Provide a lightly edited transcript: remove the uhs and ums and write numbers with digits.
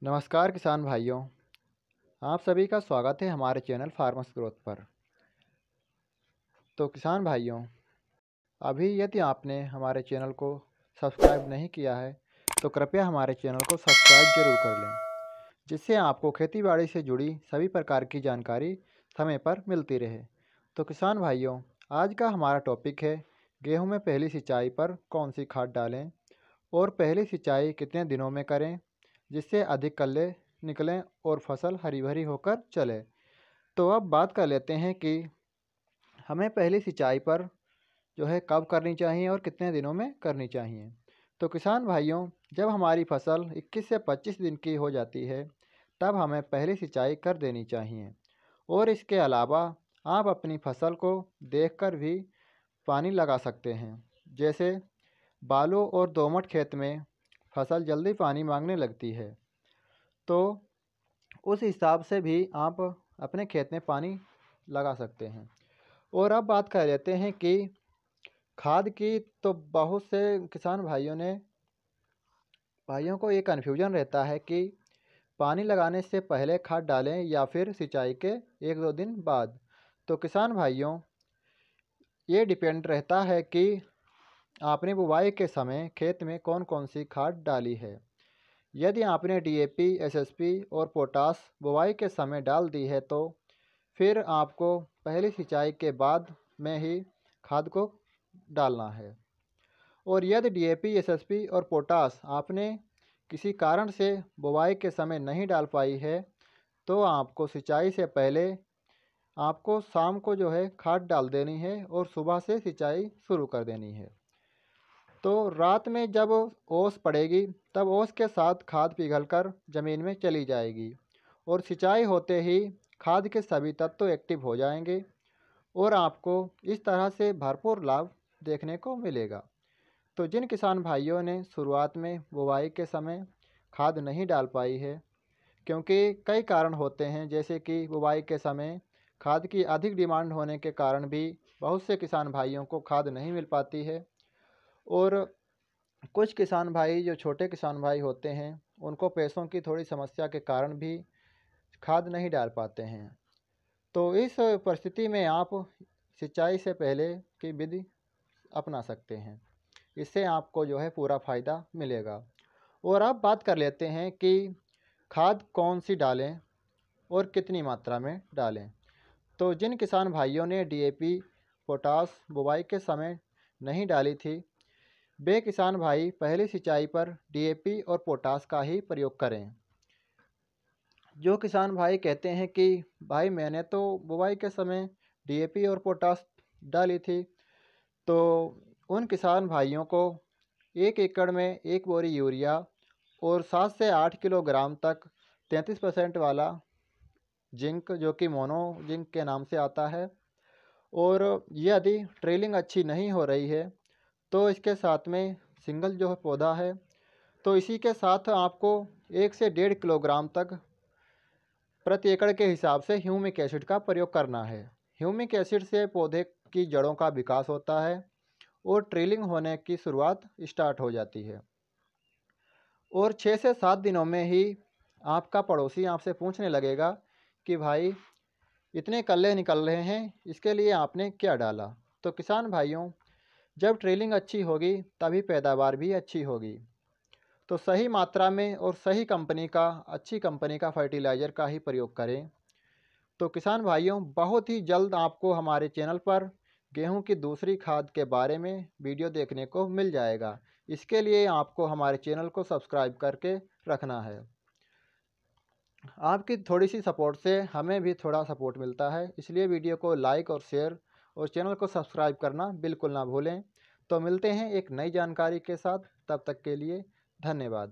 नमस्कार किसान भाइयों, आप सभी का स्वागत है हमारे चैनल फार्मर्स ग्रोथ पर। तो किसान भाइयों, अभी यदि आपने हमारे चैनल को सब्सक्राइब नहीं किया है तो कृपया हमारे चैनल को सब्सक्राइब जरूर कर लें, जिससे आपको खेतीबाड़ी से जुड़ी सभी प्रकार की जानकारी समय पर मिलती रहे। तो किसान भाइयों, आज का हमारा टॉपिक है गेहूं में पहली सिंचाई पर कौन सी खाद डालें और पहली सिंचाई कितने दिनों में करें जिससे अधिक कल्ले निकलें और फसल हरी भरी होकर चले। तो अब बात कर लेते हैं कि हमें पहली सिंचाई पर जो है कब करनी चाहिए और कितने दिनों में करनी चाहिए। तो किसान भाइयों, जब हमारी फसल 21 से 25 दिन की हो जाती है तब हमें पहली सिंचाई कर देनी चाहिए। और इसके अलावा आप अपनी फसल को देखकर भी पानी लगा सकते हैं। जैसे बालू और दोमट खेत में फसल जल्दी पानी मांगने लगती है, तो उस हिसाब से भी आप अपने खेत में पानी लगा सकते हैं। और अब बात कर लेते हैं कि खाद की। तो बहुत से किसान भाइयों को ये कन्फ्यूजन रहता है कि पानी लगाने से पहले खाद डालें या फिर सिंचाई के 1-2 दिन बाद। तो किसान भाइयों, ये डिपेंड रहता है कि आपने बुवाई के समय खेत में कौन कौन सी खाद डाली है। यदि आपने डीएपी, एसएसपी और पोटास बुवाई के समय डाल दी है तो फिर आपको पहली सिंचाई के बाद में ही खाद को डालना है। और यदि डीएपी, एसएसपी और पोटास आपने किसी कारण से बुवाई के समय नहीं डाल पाई है तो आपको सिंचाई से पहले आपको शाम को जो है खाद डाल देनी है और सुबह से सिंचाई शुरू कर देनी है। तो रात में जब ओस पड़ेगी तब ओस के साथ खाद पिघलकर ज़मीन में चली जाएगी और सिंचाई होते ही खाद के सभी तत्व एक्टिव हो जाएंगे और आपको इस तरह से भरपूर लाभ देखने को मिलेगा। तो जिन किसान भाइयों ने शुरुआत में बुवाई के समय खाद नहीं डाल पाई है, क्योंकि कई कारण होते हैं, जैसे कि बुवाई के समय खाद की अधिक डिमांड होने के कारण भी बहुत से किसान भाइयों को खाद नहीं मिल पाती है। और कुछ किसान भाई जो छोटे किसान भाई होते हैं उनको पैसों की थोड़ी समस्या के कारण भी खाद नहीं डाल पाते हैं। तो इस परिस्थिति में आप सिंचाई से पहले की विधि अपना सकते हैं, इससे आपको जो है पूरा फ़ायदा मिलेगा। और अब बात कर लेते हैं कि खाद कौन सी डालें और कितनी मात्रा में डालें। तो जिन किसान भाइयों ने डीएपी, पोटास बुवाई के समय नहीं डाली थी, वे किसान भाई पहली सिंचाई पर डीएपी और पोटास का ही प्रयोग करें। जो किसान भाई कहते हैं कि भाई मैंने तो बुवाई के समय डीएपी और पोटास डाली थी, तो उन किसान भाइयों को 1 एकड़ में 1 बोरी यूरिया और 7 से 8 किलोग्राम तक 33% वाला जिंक, जो कि मोनो जिंक के नाम से आता है, और यदि ट्रेलिंग अच्छी नहीं हो रही है तो इसके साथ में सिंगल जो पौधा है, तो इसी के साथ आपको 1 से 1.5 किलोग्राम तक प्रति एकड़ के हिसाब से ह्यूमिक एसिड का प्रयोग करना है। ह्यूमिक एसिड से पौधे की जड़ों का विकास होता है और ट्रेलिंग होने की शुरुआत स्टार्ट हो जाती है। और 6 से 7 दिनों में ही आपका पड़ोसी आपसे पूछने लगेगा कि भाई इतने कल्ले निकल रहे हैं, इसके लिए आपने क्या डाला। तो किसान भाइयों, जब ट्रेलिंग अच्छी होगी तभी पैदावार भी अच्छी होगी। तो सही मात्रा में और सही कंपनी का, अच्छी कंपनी का फर्टिलाइज़र का ही प्रयोग करें। तो किसान भाइयों, बहुत ही जल्द आपको हमारे चैनल पर गेहूं की दूसरी खाद के बारे में वीडियो देखने को मिल जाएगा। इसके लिए आपको हमारे चैनल को सब्सक्राइब करके रखना है। आपकी थोड़ी सी सपोर्ट से हमें भी थोड़ा सपोर्ट मिलता है, इसलिए वीडियो को लाइक और शेयर और चैनल को सब्सक्राइब करना बिल्कुल ना भूलें। तो मिलते हैं एक नई जानकारी के साथ, तब तक के लिए धन्यवाद।